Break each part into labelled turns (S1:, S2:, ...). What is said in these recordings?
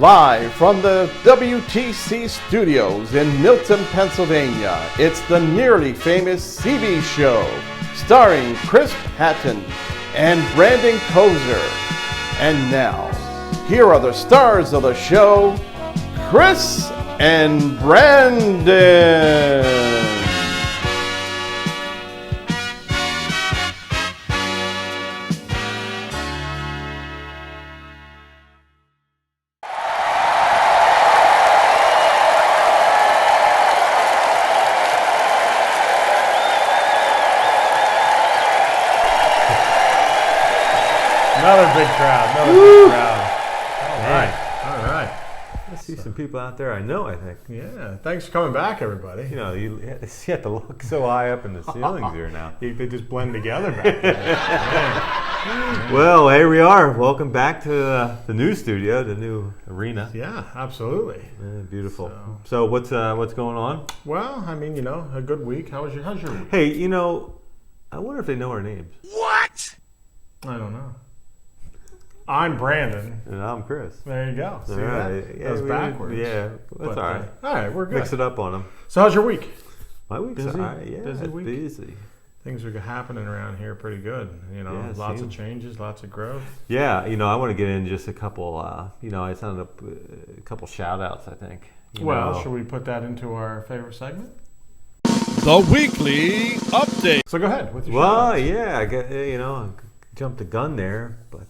S1: Live from the WTC studios in Milton, Pennsylvania, it's the nearly famous CB Show, starring Chris Patton and Brandon Kozer. And now, here are the stars of the show, Chris and Brandon.
S2: Another big crowd. All right.
S3: I see some people out there I know, I think.
S2: Yeah, thanks for coming back, everybody.
S3: You know, you have to look so high up in the ceilings here now.
S2: They just blend together back there. Yeah.
S3: Well, here we are. Welcome back to the new studio, the new arena.
S2: Yeah, absolutely.
S3: Yeah, beautiful. So what's going on?
S2: Well, I mean, a good week. How's your week?
S3: Hey, I wonder if they know our names.
S2: What? I don't know. I'm Brandon.
S3: And I'm Chris.
S2: There you go. See
S3: all
S2: that?
S3: right. Yeah,
S2: that was backwards.
S3: Yeah, that's all right.
S2: All right, we're good.
S3: Mix it up on them.
S2: So how's your week?
S3: My week's
S2: Busy?
S3: all right. Yeah,
S2: Busy week?
S3: busy.
S2: Things are happening around here pretty good. Lots of changes, lots of growth.
S3: Yeah, I want to get in just a couple, I signed up a couple shout outs, I think.
S2: Should we put that into our favorite segment?
S1: The weekly update.
S2: So go ahead with your
S3: Well,
S2: shout-outs.
S3: yeah, I got, I jumped the gun there, but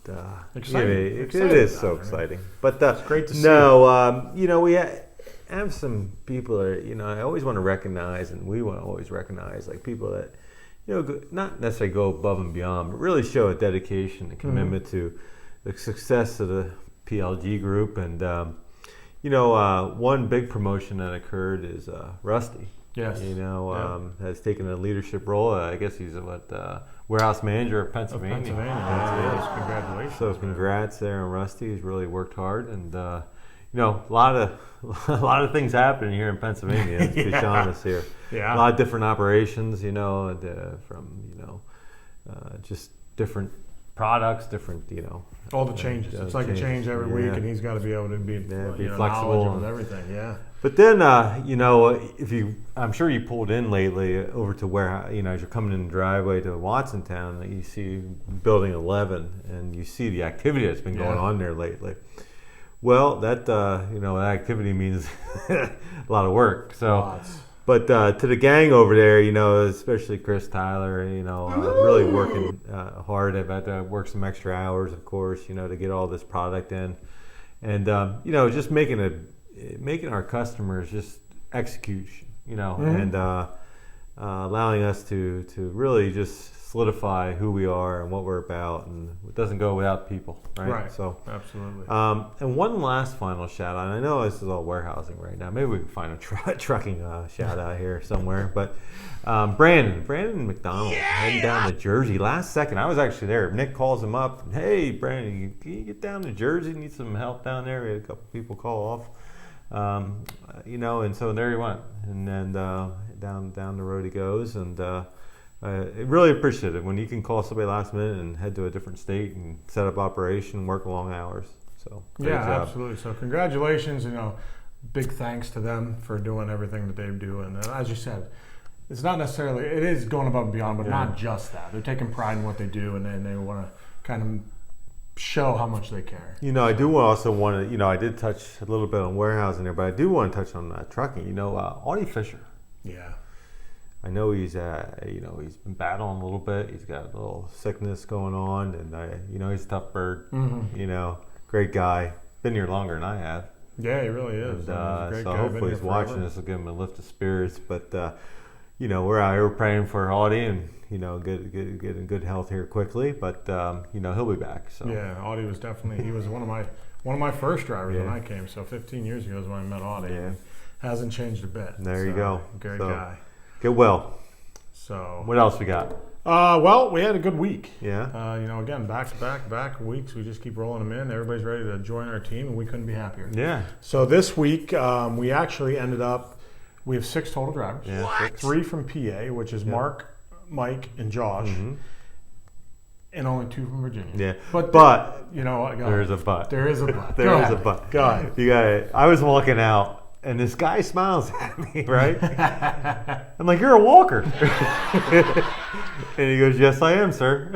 S2: Exciting.
S3: it is so exciting. But
S2: it's great to see.
S3: We have some people that I always want to recognize, and we want to always recognize like people that not necessarily go above and beyond, but really show a dedication and commitment to the success of the PLG group. And one big promotion that occurred is Rusty.
S2: Yes.
S3: Has taken a leadership role. I guess he's warehouse manager of Pennsylvania.
S2: Yes, congratulations.
S3: So congrats there on Rusty. He's really worked hard, and a lot of things happening here in Pennsylvania. Let's be honest here.
S2: Yeah.
S3: A lot of different operations. From just different products, different
S2: all the changes. It's like a change every week, and he's got to be able to be
S3: flexible
S2: with everything. Yeah.
S3: But then, I'm sure you pulled in lately over to where, as you're coming in the driveway to Watsontown, you see Building 11, and you see the activity that's been going on there lately. Well, that activity means a lot of work. So,
S2: Lots.
S3: But to the gang over there, especially Chris Tyler, really working hard. I've had to work some extra hours, of course, to get all this product in, and just making our customers just execute, and allowing us to really just solidify who we are and what we're about, and it doesn't go without people, right?
S2: Right.
S3: So
S2: absolutely.
S3: And one last final shout out. I know this is all warehousing right now. Maybe we can find a trucking shout out here somewhere. But Brandon McDonald heading down to Jersey last second. I was actually there. Nick calls him up. Hey, Brandon, can you get down to Jersey? Need some help down there? We had a couple people call off. And so there he went, and then down the road he goes, and I really appreciate it when you can call somebody last minute and head to a different state and set up operation and work long hours. So great job.
S2: Absolutely. So congratulations, big thanks to them for doing everything that they do, and as you said, it's not necessarily, it is going above and beyond, but not just that. They're taking pride in what they do, and they want to kind of show how much they care.
S3: I do also want to, I did touch a little bit on warehousing there, but I do want to touch on trucking. Audie Fisher.
S2: Yeah.
S3: I know he's he's been battling a little bit. He's got a little sickness going on, and he's a tough bird.
S2: Mm-hmm.
S3: Great guy. Been here longer than I have.
S2: Yeah, he really is.
S3: And, so hopefully he's watching this. Will give him a lift of spirits. But we're out here praying for Audie and get in good health here quickly. But he'll be back. So
S2: yeah, Audie was definitely, he was one of my first drivers when I came. So 15 years ago is when I met Audie. Yeah. Hasn't changed a bit.
S3: There you go.
S2: Great guy.
S3: Get well.
S2: So
S3: what else we got?
S2: Well, we had a good week.
S3: Yeah.
S2: Again, back weeks. We just keep rolling them in. Everybody's ready to join our team, and we couldn't be happier.
S3: Yeah.
S2: So this week, we actually ended up, we have 6 total drivers.
S3: Yeah.
S2: 3 from PA, which is Mark, Mike, and Josh.
S3: Mm-hmm.
S2: And only 2 from Virginia.
S3: Yeah,
S2: but
S3: there
S2: there
S3: is a but.
S2: There is a but.
S3: There is a but.
S2: Go ahead.
S3: You got it. I was walking out, and this guy smiles at me, right? I'm like, "You're a walker," and he goes, "Yes, I am, sir."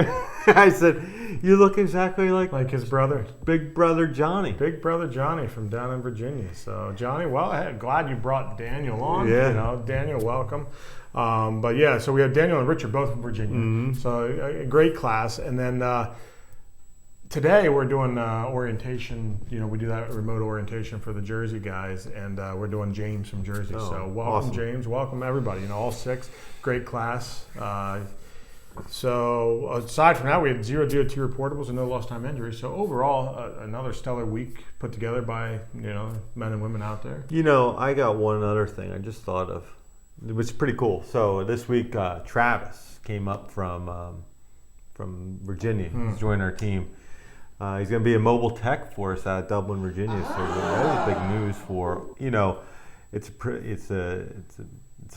S3: I said, "You look exactly like
S2: his brother,
S3: Big Brother Johnny."
S2: Big Brother Johnny from down in Virginia. So Johnny, well, glad you brought Daniel on.
S3: Yeah.
S2: Daniel, welcome. But yeah, so we have Daniel and Richard both from Virginia.
S3: Mm-hmm.
S2: So a great class. And then today we're doing orientation. We do that remote orientation for the Jersey guys, and we're doing James from Jersey.
S3: Oh,
S2: So welcome,
S3: awesome.
S2: James. Welcome everybody. All 6. Great class. So aside from that, we had 0 DOT reportables and no lost time injuries. So overall, another stellar week put together by men and women out there.
S3: I got one other thing I just thought of. It was pretty cool. So this week, Travis came up from Virginia. He's joined our team. He's going to be a mobile tech for us out of Dublin, Virginia. So that was big news for it's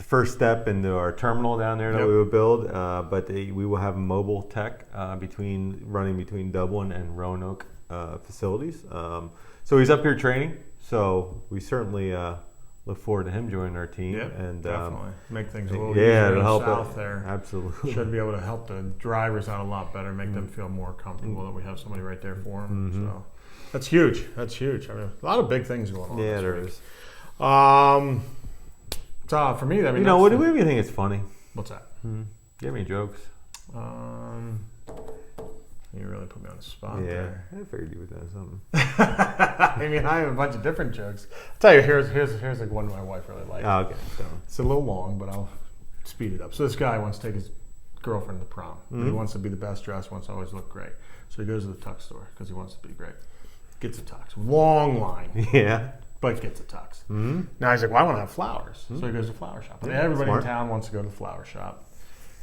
S3: a first step into our terminal down there that we will build. But we will have a mobile tech running between Dublin and Roanoke facilities. So he's up here training. So we certainly. Look forward to him joining our team.
S2: Yeah,
S3: and
S2: definitely make things a little easier
S3: it'll help
S2: south there.
S3: Absolutely.
S2: Should be able to help the drivers out a lot better, make them feel more comfortable that we have somebody right there for them. So that's huge. That's huge. I mean, a lot of big things going on.
S3: Yeah,
S2: this
S3: there
S2: week.
S3: is.
S2: So for me, I mean,
S3: what do you think is funny?
S2: What's that?
S3: Do you have any jokes?
S2: You really put me on the spot
S3: Yeah,
S2: there.
S3: I figured you would know something.
S2: I mean, I have a bunch of different jokes. I'll tell you, here's like one my wife really likes.
S3: Oh, okay. So,
S2: It's a little long, but I'll speed it up. So this guy wants to take his girlfriend to prom. He wants to be the best dressed, wants to always look great. So he goes to the tux store because he wants to be great. Gets a tux. Long line,
S3: yeah.
S2: but gets a tux. Now he's like, well, I want to have flowers. So he goes to the flower shop. And everybody
S3: smart.
S2: in town wants to go to the flower shop.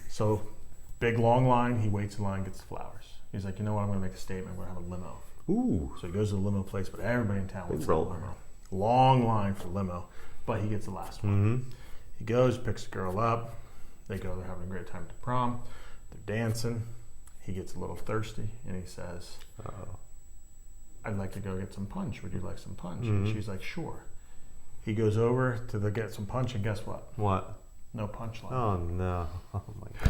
S2: So big long line, he waits in line, gets the flowers. He's like, you know what, I'm going to make a statement. We're going to have a limo.
S3: Ooh.
S2: So he goes to the limo place, but everybody in town wants
S3: Big
S2: a
S3: roll.
S2: limo. Long line for the limo, but he gets the last one. He goes, picks the girl up. They go, they're having a great time at the prom. They're dancing. He gets a little thirsty, and he says, I'd like to go get some punch. Would you like some punch? And she's like, sure. He goes over to get some punch, and guess what?
S3: What?
S2: No punchline.
S3: Oh, no. Oh, my God.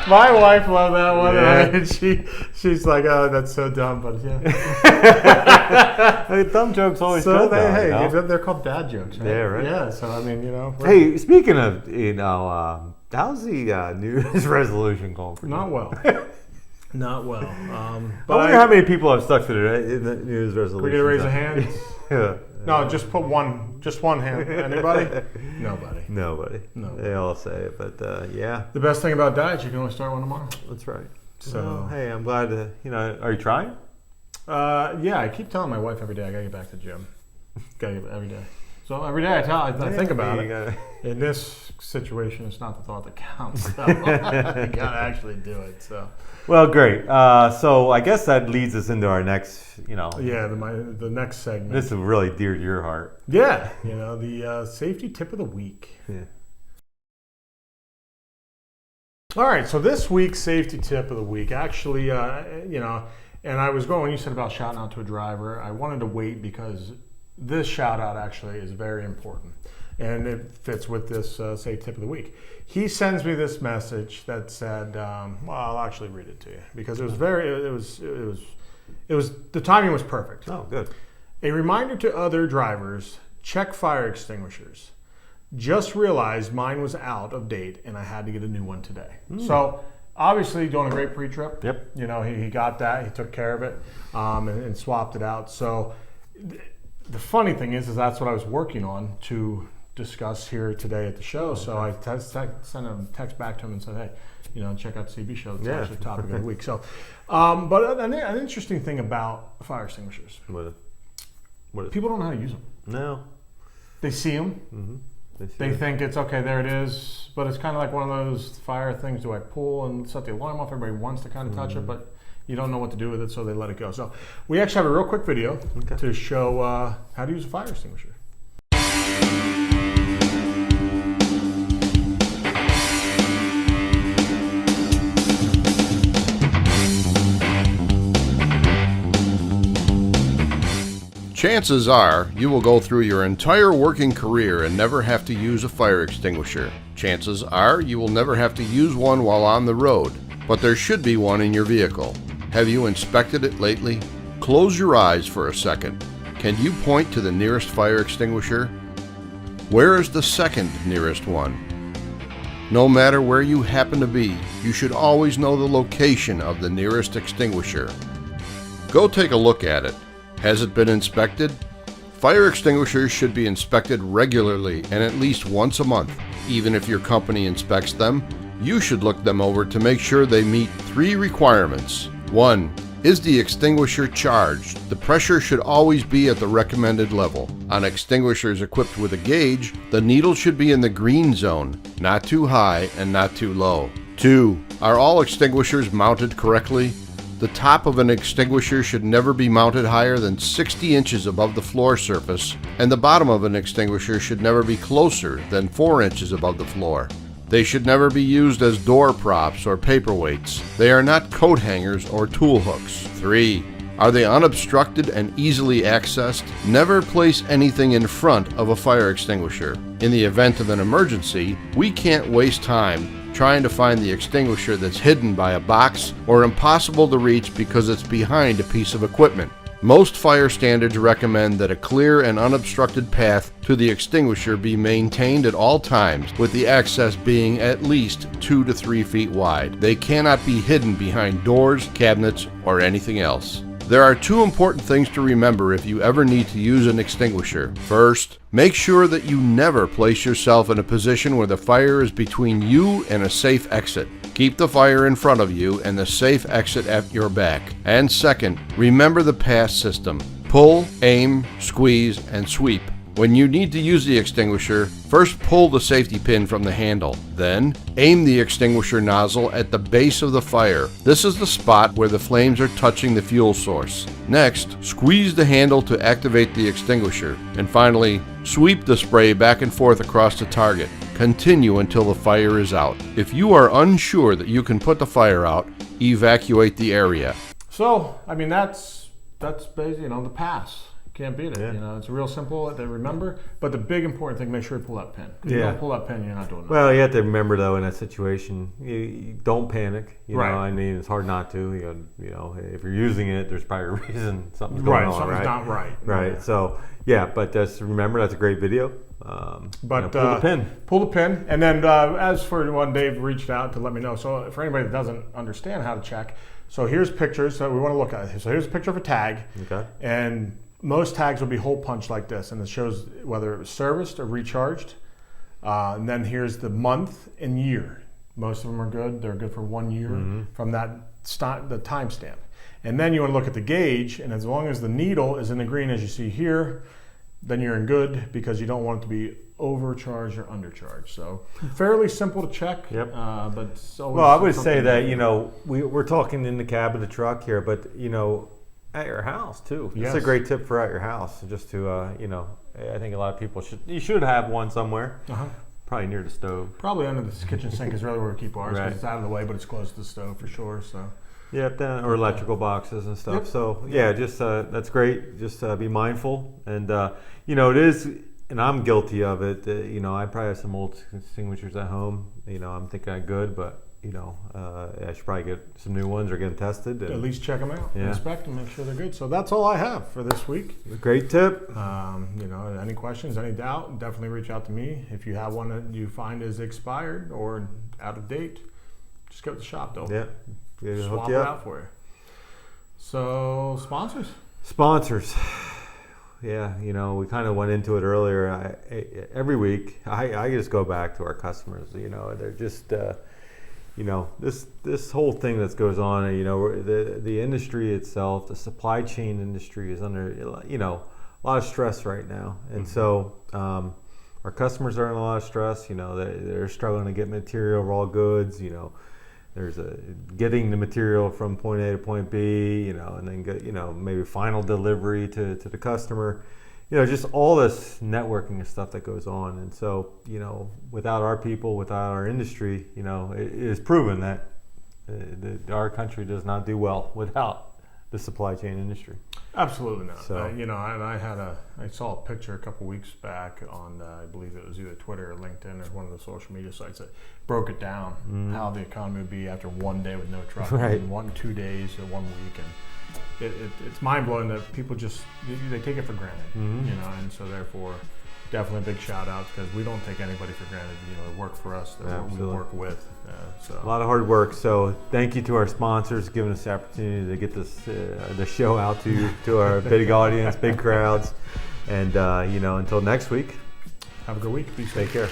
S2: My wife loved that one,
S3: Yeah.
S2: and she's like, "Oh, that's so dumb," but yeah.
S3: Hey, dumb jokes always
S2: So
S3: good, though,
S2: they're called dad jokes, right?
S3: Yeah, right.
S2: Yeah. So I mean,
S3: Hey, speaking of, how's the New Year's resolution going for you?
S2: not well, not well.
S3: I
S2: But
S3: wonder how many people have stuck to the New Year's resolution.
S2: we gonna raise a hand?
S3: Yeah.
S2: No, just put one hand. Anybody? Nobody.
S3: Nobody.
S2: No.
S3: They all say it, but yeah,
S2: The best thing about diet, you can only start one tomorrow.
S3: that's right.
S2: So-
S3: Well, hey, I'm glad to, are you trying?
S2: Yeah, I keep telling my wife every day I gotta get back to the gym. Gotta get every day. So every day I think about it. In this situation, it's not the thought that counts. So you gotta actually do it. So
S3: Well, great. So I guess that leads us into our next,
S2: yeah, the next segment.
S3: this is really dear to your heart.
S2: Yeah, the safety tip of the week.
S3: Yeah.
S2: All right, so this week's safety tip of the week, actually, and I was going when you said about shouting out to a driver, I wanted to wait because this shout out actually is very important, and it fits with this safety tip of the week. He sends me this message that said, well, I'll actually read it to you because it was the timing was perfect.
S3: Oh, good.
S2: A reminder to other drivers, check fire extinguishers. Just realized mine was out of date and I had to get a new one today. So obviously doing a great pre-trip.
S3: Yep.
S2: He got that, he took care of it and swapped it out. So the funny thing is that's what I was working on to discuss here today at the show. So I sent a text back to him and said, hey, check out the CB show. It's actually topic of the week. So, but an interesting thing about fire extinguishers,
S3: What?
S2: people don't know how to use them.
S3: No.
S2: They see them.
S3: Mm-hmm.
S2: They think it's okay, there it is, but it's kind of like one of those fire things. Do I pull and set the alarm off? Everybody wants to kind of touch it, but you don't know what to do with it, so they let it go. So we actually have a real quick video to show how to use a fire extinguisher.
S1: Chances are you will go through your entire working career and never have to use a fire extinguisher. Chances are you will never have to use one while on the road, but there should be one in your vehicle. Have you inspected it lately? Close your eyes for a second. Can you point to the nearest fire extinguisher? Where is the second nearest one? No matter where you happen to be, you should always know the location of the nearest extinguisher. Go take a look at it. Has it been inspected? Fire extinguishers should be inspected regularly and at least once a month. Even if your company inspects them, you should look them over to make sure they meet 3 requirements. 1. Is the extinguisher charged? The pressure should always be at the recommended level. On extinguishers equipped with a gauge, the needle should be in the green zone, not too high and not too low. 2. Are all extinguishers mounted correctly? The top of an extinguisher should never be mounted higher than 60 inches above the floor surface, and the bottom of an extinguisher should never be closer than 4 inches above the floor. They should never be used as door props or paperweights. They are not coat hangers or tool hooks. 3. Are they unobstructed and easily accessed? Never place anything in front of a fire extinguisher. In the event of an emergency, we can't waste time trying to find the extinguisher that's hidden by a box or impossible to reach because it's behind a piece of equipment. Most fire standards recommend that a clear and unobstructed path to the extinguisher be maintained at all times, with the access being at least 2 to 3 feet wide. They cannot be hidden behind doors, cabinets, or anything else. There are 2 important things to remember if you ever need to use an extinguisher. First, make sure that you never place yourself in a position where the fire is between you and a safe exit. Keep the fire in front of you and the safe exit at your back. And second, remember the pass system. Pull, aim, squeeze, and sweep. When you need to use the extinguisher, first pull the safety pin from the handle. Then, aim the extinguisher nozzle at the base of the fire. This is the spot where the flames are touching the fuel source. Next, squeeze the handle to activate the extinguisher. And finally, sweep the spray back and forth across the target. Continue until the fire is out. If you are unsure that you can put the fire out, evacuate the area.
S2: So, I mean, that's basically, the pass. Can't beat it.
S3: Yeah.
S2: It's real simple to remember. But the big important thing, make sure you pull that pin. If you don't pull that pin, you're not doing it.
S3: Well, you have to remember though, in that situation, you don't panic. You
S2: Right.
S3: know, I mean, it's hard not to. If you're using it, there's probably a reason something's going on.
S2: Something's
S3: right?
S2: not right.
S3: Right.
S2: Yeah.
S3: So but just remember that's a great video.
S2: But
S3: pull the pin.
S2: Pull the pin, and then as for one, Dave reached out to let me know. So for anybody that doesn't understand how to check, so here's pictures that we want to look at. So here's a picture of a tag,
S3: Okay.
S2: and most tags will be hole punched like this, and it shows whether it was serviced or recharged. And then here's the month and year. Most of them are good. They're good for 1 year from the timestamp. And then you want to look at the gauge, and as long as the needle is in the green as you see here, then you're in good, because you don't want it to be overcharged or undercharged. So fairly simple to check.
S3: Yep.
S2: But it's always
S3: Well, I would say
S2: something
S3: that we're talking in the cab of the truck here, but at your house too.
S2: Yes.
S3: It's a great tip for at your house, just to I think a lot of people should have one somewhere, probably near the stove.
S2: Probably under the kitchen sink is really where we keep ours, because
S3: Right.
S2: it's out of the way, but it's close to the stove for sure. So.
S3: Yep, or electrical boxes and stuff.
S2: Yep.
S3: So just that's great. Just be mindful, and it is. And I'm guilty of it. I probably have some old extinguishers at home. I'm thinking I'm good, but I should probably get some new ones or get them tested.
S2: At least check them out,
S3: Yeah.
S2: inspect them, make sure they're good. So that's all I have for this week.
S3: Great tip.
S2: Any questions, any doubt, definitely reach out to me. If you have one that you find is expired or out of date, just go to the shop. They'll
S3: Yeah,
S2: swap
S3: hook
S2: it
S3: you
S2: out
S3: up.
S2: for you. So
S3: Sponsors. Yeah, we kind of went into it earlier. Every week, I just go back to our customers. They're just, this whole thing that goes on. The industry itself, the supply chain industry is under, a lot of stress right now, and so our customers are in a lot of stress. They're struggling to get material, raw goods. There's getting the material from point A to point B, and then get, maybe final delivery to the customer. Just all this networking and stuff that goes on. And so, without our people, without our industry, it is proven that our country does not do well without the supply chain industry.
S2: Absolutely not.
S3: So-
S2: I saw a picture a couple weeks back on, I believe it was either Twitter or LinkedIn or one of the social media sites that broke it down, how the economy would be after one day with no trucking,
S3: Right.
S2: 2 days or 1 week, and it's mind blowing that people just they take it for granted, and so therefore. Definitely a big shout out because we don't take anybody for granted. They work for us. They're what we
S3: Absolutely.
S2: work with.
S3: A lot of hard work. So thank you to our sponsors giving us the opportunity to get this the show out to our big audience, big crowds, and until next week,
S2: Have a good week. Be safe.
S3: take care.